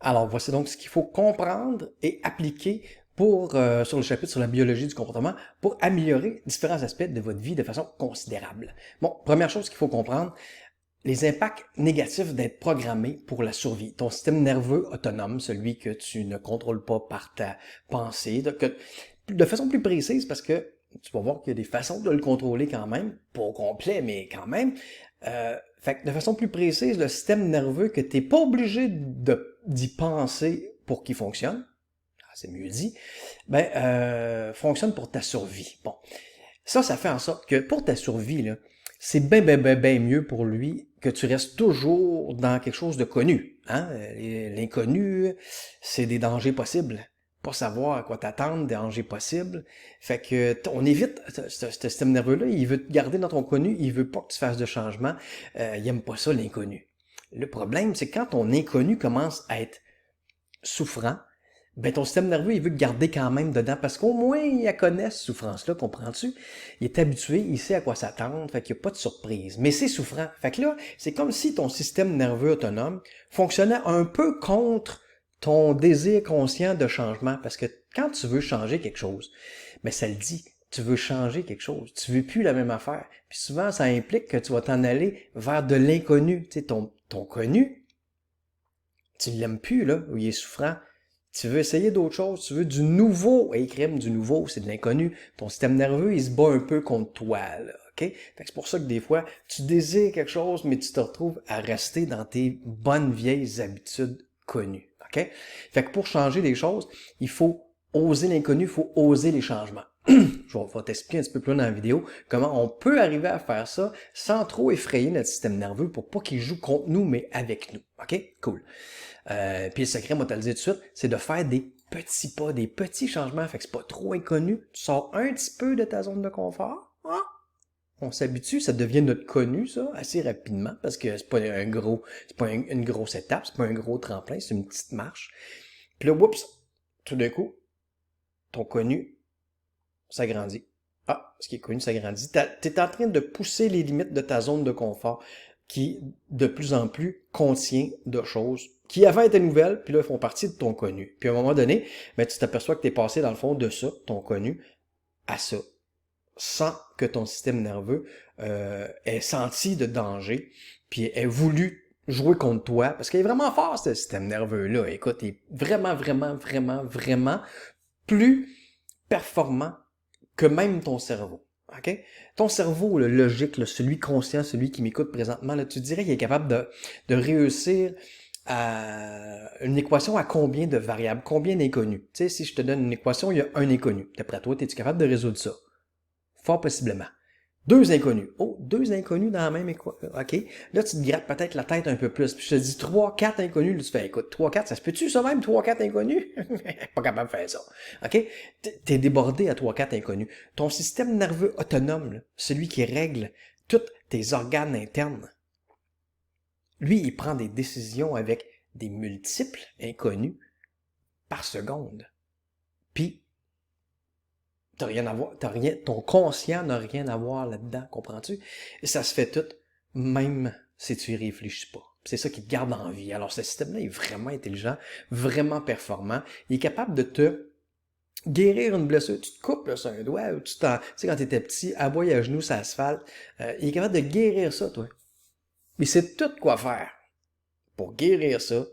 Alors, voici donc ce qu'il faut comprendre et appliquer sur le chapitre sur la biologie du comportement pour améliorer différents aspects de votre vie de façon considérable. Bon, première chose qu'il faut comprendre, les impacts négatifs d'être programmé pour la survie. Ton système nerveux autonome, celui que tu ne contrôles pas par ta pensée, de façon plus précise, parce que tu vas voir qu'il y a des façons de le contrôler quand même, pas au complet, mais quand même. Fait que de façon plus précise, le système nerveux que tu n'es pas obligé d'y penser pour qu'il fonctionne, c'est mieux dit, fonctionne pour ta survie. Bon, ça fait en sorte que pour ta survie, là, c'est bien mieux pour lui que tu restes toujours dans quelque chose de connu. Hein? L'inconnu, c'est des dangers possibles. Pas savoir à quoi t'attendre, des dangers possibles. Fait que on évite ce système nerveux-là, il veut te garder dans ton connu, il veut pas que tu fasses de changement, il aime pas ça l'inconnu. Le problème, c'est quand ton inconnu commence à être souffrant, ben ton système nerveux, il veut te garder quand même dedans parce qu'au moins, il la connaît, cette souffrance-là, comprends-tu? Il est habitué, il sait à quoi s'attendre, fait qu'il n'y a pas de surprise. Mais c'est souffrant. Fait que là, c'est comme si ton système nerveux autonome fonctionnait un peu contre ton désir conscient de changement. Parce que quand tu veux changer quelque chose, ben ça le dit, tu veux changer quelque chose. Tu veux plus la même affaire. Puis souvent, ça implique que tu vas t'en aller vers de l'inconnu. Tu sais, ton connu, tu l'aimes plus, là, où il est souffrant. Tu veux essayer d'autres choses, tu veux du nouveau. Et crème, du nouveau, c'est de l'inconnu. Ton système nerveux, il se bat un peu contre toi, là, OK? Fait que c'est pour ça que des fois, tu désires quelque chose, mais tu te retrouves à rester dans tes bonnes vieilles habitudes connues, OK? Fait que pour changer des choses, il faut oser l'inconnu, il faut oser les changements. Je vais t'expliquer un petit peu plus loin dans la vidéo comment on peut arriver à faire ça sans trop effrayer notre système nerveux pour pas qu'il joue contre nous, mais avec nous. OK? Cool. Puis le secret, moi te le dire tout de suite, c'est de faire des petits pas, des petits changements. Fait que c'est pas trop inconnu. Tu sors un petit peu de ta zone de confort. Ah, on s'habitue, ça devient notre connu, ça, assez rapidement, parce que c'est pas une grosse étape, c'est pas un gros tremplin, c'est une petite marche. Puis là, oups, tout d'un coup, ton connu s'agrandit. Ah, ce qui est connu s'agrandit. T'es en train de pousser les limites de ta zone de confort qui, de plus en plus, contient de choses qui avant étaient nouvelles, puis là, font partie de ton connu. Puis à un moment donné, ben, tu t'aperçois que tu es passé dans le fond de ça, ton connu, à ça, sans que ton système nerveux ait senti de danger, puis ait voulu jouer contre toi, parce qu'il est vraiment fort, ce système nerveux-là. Écoute, il est vraiment plus performant que même ton cerveau. OK? Ton cerveau, le logique, là, celui conscient, celui qui m'écoute présentement, là, tu dirais qu'il est capable de réussir à une équation à combien de variables, combien d'inconnus. Tu sais, si je te donne une équation, il y a un inconnu. D'après toi, es-tu capable de résoudre ça? Fort possiblement. Deux inconnus. Oh, deux inconnus dans la même équation. OK. Là, tu te grattes peut-être la tête un peu plus. Puis je te dis trois, quatre inconnus. Là, tu fais, écoute, trois, quatre, ça se peut-tu ça même, trois, quatre inconnus? Pas capable de faire ça. OK? T'es débordé à trois, quatre inconnus. Ton système nerveux autonome, là, celui qui règle tous tes organes internes, lui, il prend des décisions avec des multiples inconnus par seconde. Puis, t'as rien à voir, ton conscient n'a rien à voir là-dedans, comprends-tu? Et ça se fait tout, même si tu y réfléchis pas. C'est ça qui te garde en vie. Alors, ce système-là est vraiment intelligent, vraiment performant. Il est capable de te guérir une blessure. Tu te coupes là, sur un doigt, ou tu sais, quand tu étais petit, aboyer à genoux sur l'asphalte, il est capable de guérir ça, toi. Il sait tout quoi faire pour guérir ça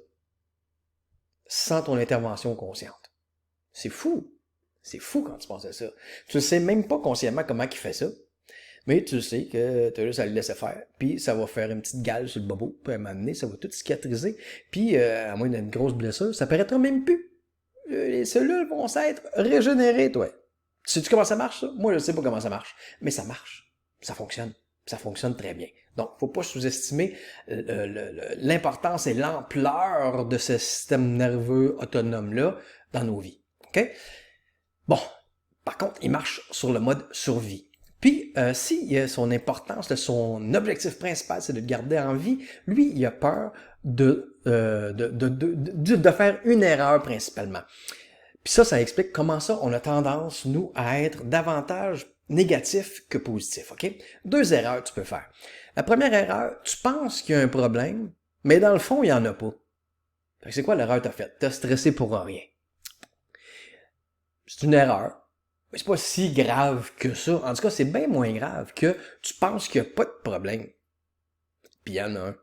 sans ton intervention consciente. C'est fou. C'est fou quand tu penses à ça. Tu ne sais même pas consciemment comment il fait ça, mais tu sais que tu as juste à le laisser faire, puis ça va faire une petite gale sur le bobo, puis à un moment donné, ça va tout cicatriser, puis à moins d'une grosse blessure, ça paraîtra même plus. Les cellules vont s'être régénérées, toi. Sais-tu comment ça marche, ça? Moi, je ne sais pas comment ça marche, mais ça marche. Ça fonctionne. Ça fonctionne très bien. Donc, faut pas sous-estimer l'importance et l'ampleur de ce système nerveux autonome-là dans nos vies. OK? Bon, par contre, il marche sur le mode survie. Puis, si son importance, son objectif principal, c'est de te garder en vie, lui, il a peur de faire une erreur principalement. Puis ça explique comment ça, on a tendance, nous, à être davantage négatif que positif, OK? Deux erreurs que tu peux faire. La première erreur, tu penses qu'il y a un problème, mais dans le fond, il n'y en a pas. Fait que c'est quoi l'erreur que t'as faite? T'as stressé pour rien. C'est une erreur. Mais c'est pas si grave que ça. En tout cas, c'est bien moins grave que tu penses qu'il n'y a pas de problème. Puis il y en a un.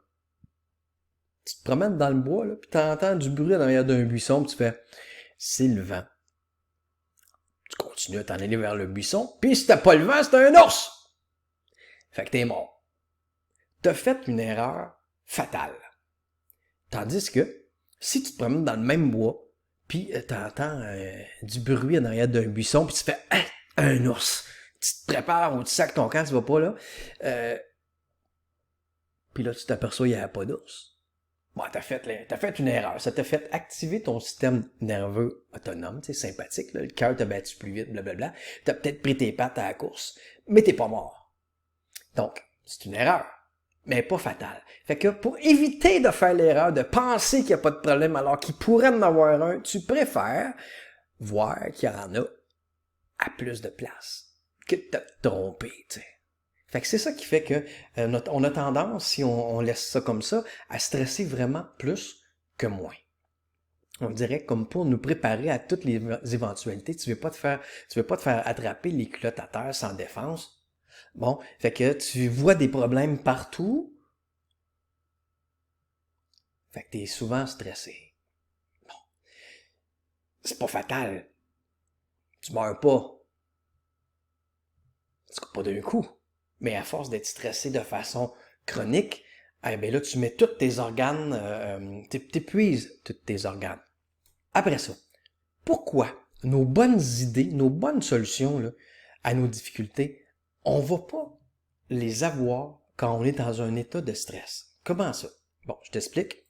Tu te promènes dans le bois, là, puis t'entends du bruit en arrière d'un buisson, puis tu fais « C'est le vent ». Tu continues à t'en aller vers le buisson, puis si t'as pas le vent, c'est un ours! Fait que t'es mort. T'as fait une erreur fatale. Tandis que, si tu te promènes dans le même bois, puis t'entends du bruit en arrière d'un buisson, puis tu fais hey, « un ours ». Tu te prépares ou tu sacs ton camp, tu vas pas là. Puis là, tu t'aperçois qu'il n'y a pas d'ours. Bon, t'as fait une erreur. Ça t'a fait activer ton système nerveux autonome, tu sais, sympathique, là. Le cœur t'a battu plus vite, blablabla. T'as peut-être pris tes pattes à la course, mais t'es pas mort. Donc, c'est une erreur, mais pas fatale. Fait que pour éviter de faire l'erreur de penser qu'il n'y a pas de problème alors qu'il pourrait en avoir un, tu préfères voir qu'il y en a à plus de place que de te tromper, tu sais. Fait que c'est ça qui fait que on a tendance, si on laisse ça comme ça, à stresser vraiment plus que moins. On dirait comme pour nous préparer à toutes les éventualités. Tu veux pas te faire attraper les culottes à terre sans défense. Bon, fait que tu vois des problèmes partout. Fait que t'es souvent stressé. Bon, c'est pas fatal. Tu meurs pas. En tout cas, pas d'un coup. Mais à force d'être stressé de façon chronique, eh bien là, tu mets tous tes organes, t'épuises tous tes organes. Après ça, pourquoi nos bonnes idées, nos bonnes solutions là, à nos difficultés, on va pas les avoir quand on est dans un état de stress? Comment ça? Bon, je t'explique.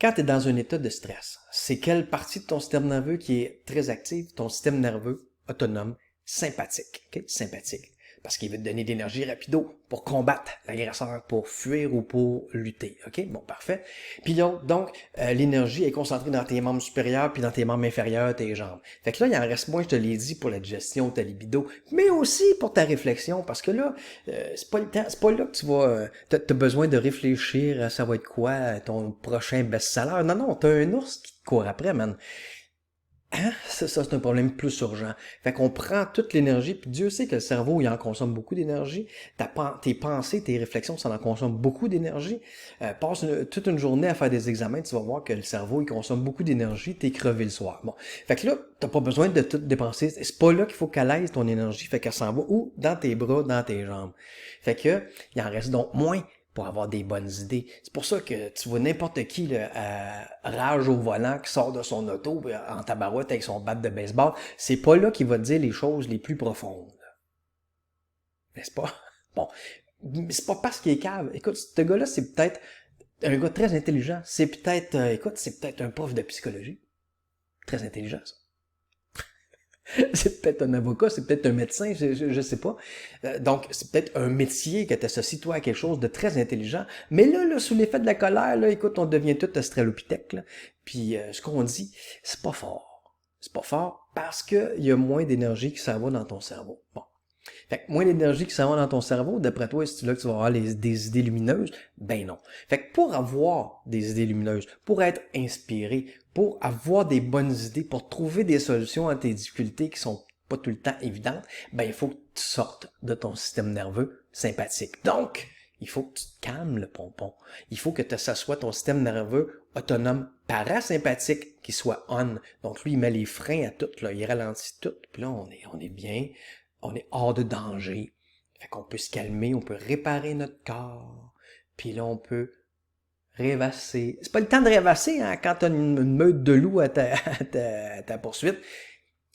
Quand tu es dans un état de stress, c'est quelle partie de ton système nerveux qui est très active? Ton système nerveux autonome sympathique. Okay? Sympathique. Parce qu'il veut te donner de l'énergie rapido pour combattre l'agresseur, pour fuir ou pour lutter. OK? Bon, parfait. Puis donc, l'énergie est concentrée dans tes membres supérieurs puis dans tes membres inférieurs, tes jambes. Fait que là, il en reste moins, je te l'ai dit, pour la digestion, ta libido, mais aussi pour ta réflexion, parce que là, c'est pas le temps, c'est pas là que tu vas, t'as besoin de réfléchir à ça va être quoi ton prochain best-seller. Non, non, t'as un ours qui te court après, man. Hein? Ça, c'est un problème plus urgent. Fait qu'on prend toute l'énergie, puis Dieu sait que le cerveau, il en consomme beaucoup d'énergie. Tes pensées, tes réflexions, ça en consomme beaucoup d'énergie. Passe toute une journée à faire des examens, tu vas voir que le cerveau, il consomme beaucoup d'énergie, t'es crevé le soir. Bon. Fait que là, t'as pas besoin de tout dépenser. C'est pas là qu'il faut qu'elle aille ton énergie. Fait qu'elle s'en va où? Dans tes bras, dans tes jambes. Fait que, il en reste donc moins pour avoir des bonnes idées. C'est pour ça que tu vois n'importe qui là, rage au volant qui sort de son auto en tabarouette avec son bat de baseball. C'est pas là qu'il va te dire les choses les plus profondes. N'est-ce pas? Bon, c'est pas parce qu'il est cave. Écoute, ce gars-là, c'est peut-être un gars très intelligent. C'est peut-être, c'est peut-être un prof de psychologie. Très intelligent, ça. C'est peut-être un avocat, c'est peut-être un médecin, je sais pas. Donc, c'est peut-être un métier que tu associes toi à quelque chose de très intelligent. Mais là, sous l'effet de la colère, là, écoute, on devient tout australopithèque, là. Puis, ce qu'on dit, c'est pas fort. C'est pas fort parce qu'il y a moins d'énergie qui s'en va dans ton cerveau. Bon. Fait que moins d'énergie qui s'en va dans ton cerveau, d'après toi, est-ce là que tu vas avoir des idées lumineuses? Ben non. Fait que pour avoir des idées lumineuses, pour être inspiré, pour avoir des bonnes idées, pour trouver des solutions à tes difficultés qui sont pas tout le temps évidentes, ben il faut que tu sortes de ton système nerveux sympathique. Donc, il faut que tu te calmes le pompon. Il faut que ça soit ton système nerveux autonome parasympathique qui soit on. Donc lui, il met les freins à tout, là, il ralentit tout, puis là, on est bien. On est hors de danger. Fait qu'on peut se calmer, on peut réparer notre corps. Puis là, on peut rêvasser. C'est pas le temps de rêvasser hein, quand t'as une meute de loups à ta poursuite.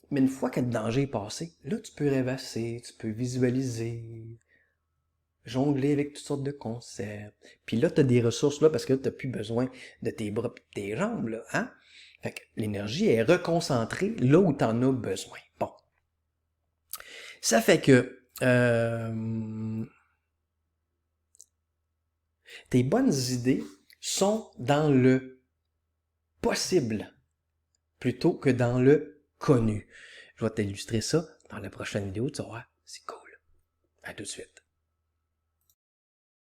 Mais une fois que le danger est passé, là, tu peux rêvasser, tu peux visualiser, jongler avec toutes sortes de concepts. Puis là, t'as des ressources là parce que t'as plus besoin de tes bras et de tes jambes, là, hein? Fait que l'énergie est reconcentrée là où t'en as besoin. Bon. Ça fait que tes bonnes idées sont dans le possible plutôt que dans le connu. Je vais t'illustrer ça dans la prochaine vidéo. Tu vas voir, c'est cool. À tout de suite.